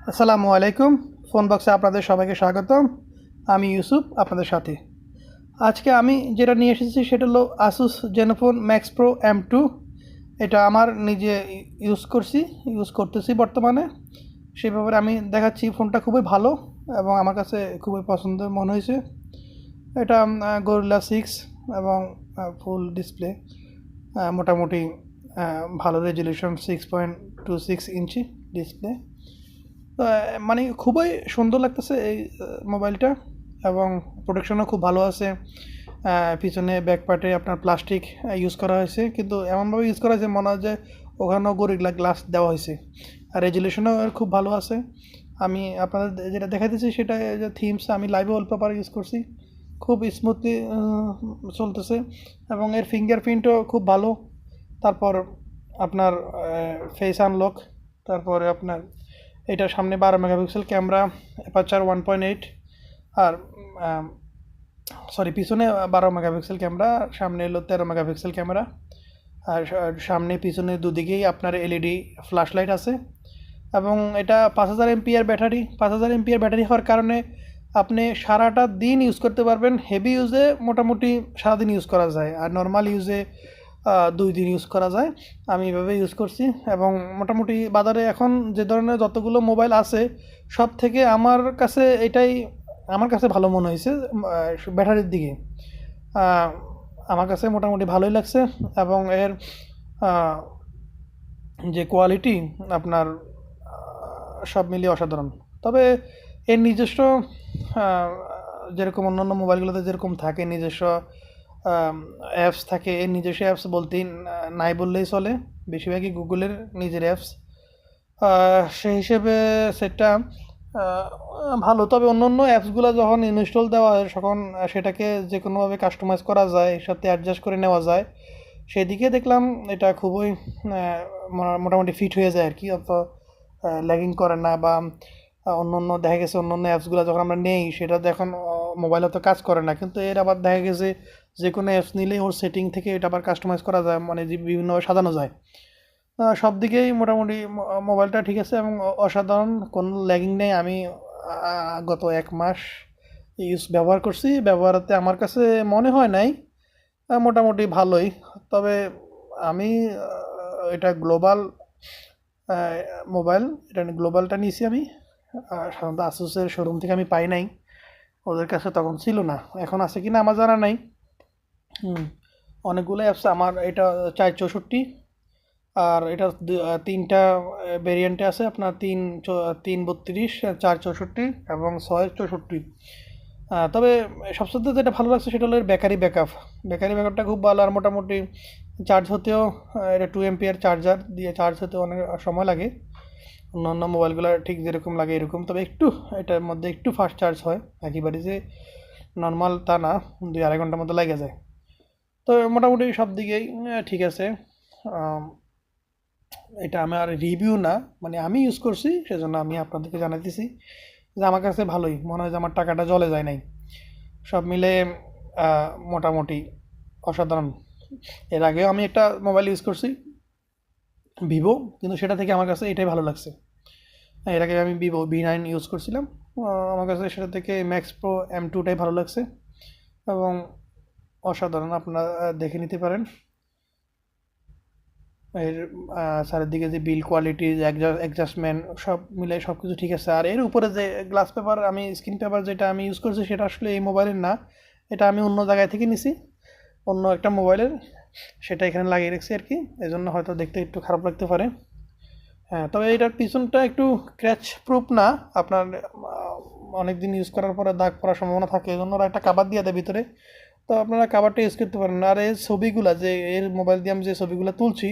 আসসালামু আলাইকুম। ফোন বক্সে আপনাদের সবাইকে স্বাগতম। আমি ইউসুফ আপনাদের সাথে। আজকে আমি যেটা নিয়ে এসেছি সেটা হলো Asus Zenfone Max Pro M2। এটা আমার নিজে ইউজ করতেছি বর্তমানে। সেই ব্যাপারে আমি দেখাচ্ছি। ফোনটা খুবই ভালো এবং আমার কাছে খুবই পছন্দের মনে হয়েছে। এটা গরিলা 6 এবং ফুল ডিসপ্লে, মোটামুটি ভালো রেজলিউশন 6.26 ইঞ্চি ডিসপ্লে। মানে খুবই সুন্দর লাগতেছে এই মোবাইলটা এবং প্রোটেকশনও খুব ভালো আছে। পিছনে ব্যাক পার্টে আপনার প্লাস্টিক ইউজ করা হয়েছে, কিন্তু এমনভাবে ইউজ করা হয়েছে মনে হয় যে ওখানেও গরিলা গ্লাস দেওয়া হয়েছে। আর রেজুলেশনও খুব ভালো আছে। আমি আপনাদের যেটা দেখাইতেছি সেটা যে থিমস আমি লাইভে ওয়ালপেপার ইউজ করছি, খুব স্মুথলি চলতেছে এবং এর ফিঙ্গারপ্রিন্টও খুব ভালো। তারপর আপনার ফেস আনলক, তারপরে আপনার এটার সামনে 12 মেগাপিক্সেল ক্যামেরা, অ্যাপারচার 1.8, আর পিছনে 12 মেগাপিক্সেল ক্যামেরা, সামনে হলো 13 মেগাপিক্সেল ক্যামেরা। আর সামনে পিছনে দুদিকেই আপনার এলইডি ফ্ল্যাশ লাইট আছে এবং এটা 5000 এমপিআর ব্যাটারি। 5000 এমপিআর ব্যাটারি হওয়ার কারণে আপনি সারাটা দিন ইউজ করতে পারবেন। হেভি ইউজে মোটামুটি সারাদিন ইউজ করা যায়, আর নর্মাল ইউজে 2 দিন ইউজ করা যায়। আমি এভাবে ইউজ করছি এবং মোটামুটি বাজারে এখন যে ধরনের যতগুলো মোবাইল আছে সব থেকে আমার কাছে ভালো মনে হয়েছে ব্যাটারির দিকে। আমার কাছে মোটামুটি ভালোই লাগছে এবং এর যে কোয়ালিটি আপনার সব মিলিয়ে অসাধারণ। তবে এর নিজস্ব যেরকম অন্যান্য মোবাইলগুলোতে যেরকম থাকে নিজস্ব অ্যাপস থাকে, এর নিজস্ব অ্যাপস বলতেই নাই বললেই চলে। বেশিরভাগই গুগলের নিজের অ্যাপস। সেই হিসেবে সেটা ভালো। তবে অন্য অন্য অ্যাপসগুলো যখন ইনস্টল দেওয়া হয় তখন সেটাকে যে কোনোভাবে কাস্টমাইজ করা যায়, এর সাথে অ্যাডজাস্ট করে নেওয়া যায়। সেদিকে দেখলাম এটা খুবই মোটামুটি ফিট হয়ে যায় আর কি, অত ল্যাগিং করে না। বা অন্য অন্য দেখা গেছে অন্য অন্য অ্যাপসগুলো যখন আমরা নেই সেটা এখন মোবাইলে তো কাজ করে না, কিন্তু এর আবার দেখা গেছে যে কোনো অ্যাপস নিলেই ওর সেটিং থেকে এটা আবার কাস্টমাইজ করা যায়, মানে যে বিভিন্নভাবে সাজানো যায়। সব দিকেই মোটামুটি মোবাইলটা ঠিক আছে এবং অসাধারণ, কোনো ল্যাগিং নেই। আমি গত 1 মাস ব্যবহার করছি। ব্যবহারতে আমার কাছে মনে হয় নাই, মোটামুটি ভালোই। তবে আমি এটা গ্লোবাল মোবাইল, এটা গ্লোবালটা নিয়েছি আমি। সাধারণত আসুসের শোরুম থেকে আমি পাই নাই, ওদের কাছে তখন ছিল না। এখন আছে কি না আমার জানা নাই। অনেকগুলো অ্যাপস আমার এটা 464, আর এটা 3টা ভেরিয়েন্টে আছে আপনার 332, 464 এবং 664। তবে সবচেয়ে যেটা ভালো লাগছে সেটা হলো এর ব্যাকআপটা খুব ভালো। আর মোটামুটি চার্জ হতেও এটা 2 এমপিআর চার্জার দিয়ে চার্জ হতে অনেক সময় লাগে। অন্যান্য মোবাইলগুলো ঠিক যেরকম লাগে এরকম, তবে একটু এটার মধ্যে একটু ফাস্ট চার্জ হয়। একেবারে যে নর্মাল তা না, 2-2.5 ঘন্টার মতো লেগে যায়। তো মোটামুটি সব দিকেই ঠিক আছে। এটা আমার রিভিউ না, মানে আমি ইউজ করছি সেজন্য আমি আপনাদেরকে জানাতেছি যে আমার কাছে ভালোই মনে হয়, যে আমার টাকাটা জলে যায় নাই। সব মিলে মোটামুটি অসাধারণ। এর আগেও আমি একটা মোবাইল ইউজ করছি ভিভো, কিন্তু সেটা থেকে আমার কাছে এটাই ভালো লাগছে। এর আগে আমি ভিভো V9 ইউজ করছিলাম, আমার কাছে সেটা থেকে ম্যাক্স প্রো M2টাই ভালো লাগছে এবং অসাধারণ। আপনারা দেখে নিতে পারেন। এর চারিদিকে যে বিল কোয়ালিটি, অ্যাডজাস্টমেন্ট সব মিলে সব কিছু ঠিক আছে। আর এর উপরে যে গ্লাস পেপার, আমি স্ক্রিন পেপার যেটা আমি ইউজ করছি সেটা আসলে এই মোবাইলের না, এটা আমি অন্য জায়গায় থেকে নিছি, অন্য একটা মোবাইলের। সেটা এখানে লাগিয়ে রেখেছি আর কি, এই জন্য হয়তো দেখতে একটু খারাপ লাগতে পারে। হ্যাঁ, তবে এটার পিছনটা একটু ক্র্যাচ প্রুফ না, আপনার অনেক দিন ইউজ করার পরে দাগ পড়ার সম্ভাবনা থাকে, এই জন্য ওরা একটা কাভার দিয়ে দেয় ভিতরে। তো আপনারা কাভারটা ইউজ করতে পারেন। আর এর ছবিগুলো যে এর মোবাইল দিয়ে আমি যে ছবিগুলো তুলছি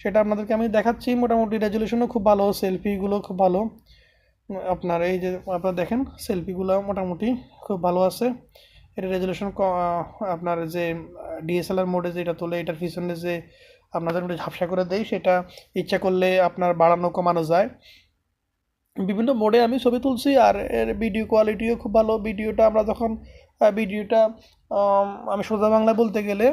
সেটা আপনাদেরকে আমি দেখাচ্ছি। মোটামুটি রেজলিউশনও খুব ভালো, সেলফিগুলো খুব ভালো। আপনার এই যে আপনারা দেখেন সেলফিগুলো মোটামুটি খুব ভালো আছে। এটা রেজলিউশন আপনার যে ডিএসএলআর মোডে যেটা তোলে, এটার পিছনে যে আপনাদের ঝাপসা করে দেয়, সেটা ইচ্ছা করলে আপনার বাড়ানো কমানো যায়। বিভিন্ন মোডে আমি ছবি তুলছি। আর এর ভিডিও কোয়ালিটিও খুব ভালো। ভিডিওটা আমি সোজা বাংলা বলতে গেলে,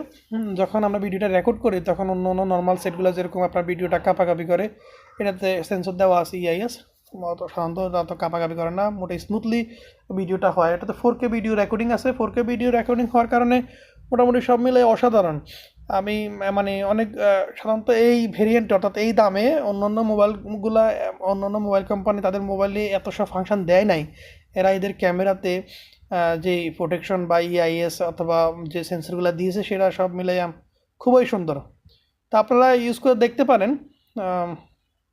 যখন আমরা ভিডিওটা রেকর্ড করি তখন অন্য অন্য নর্মাল সেটগুলো যেরকম আপনার ভিডিওটা কাঁপাকাঁপি করে, এটাতে সেন্সর দেওয়া আছে ইআইএস, সাধারণত অত কাঁপাকাঁপি করে না, মোটামুটি স্মুথলি ভিডিওটা হয়। এটাতে 4K ভিডিও রেকর্ডিং আছে। 4K ভিডিও রেকর্ডিং হওয়ার কারণে মোটামুটি সব মিলে অসাধারণ। আমি মানে অনেক সাধারণত এই ভেরিয়েন্ট অর্থাৎ এই দামে অন্যান্য মোবাইলগুলা, অন্যান্য মোবাইল কোম্পানি তাদের মোবাইলে এত সব ফাংশন দেয় নাই। এরা এদের ক্যামেরাতে যে প্রোটেকশন বা ইআইএস অথবা যে সেন্সরগুলো দিয়েছে সেটা সব মিলে খুবই সুন্দর। তা আপনারা ইউজ করে দেখতে পারেন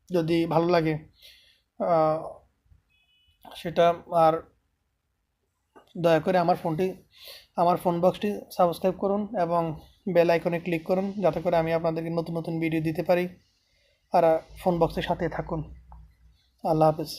যদি ভালো লাগে আহ, সেটা। আর দয়া করে আমার ফোন বক্সটি সাবস্ক্রাইব করুন এবং বেল আইকনে ক্লিক করুন, যাতে করে আমি আপনাদেরকে নতুন নতুন ভিডিও দিতে পারি। আর ফোন বক্সের সাথে থাকুন। আল্লাহ হাফেজ।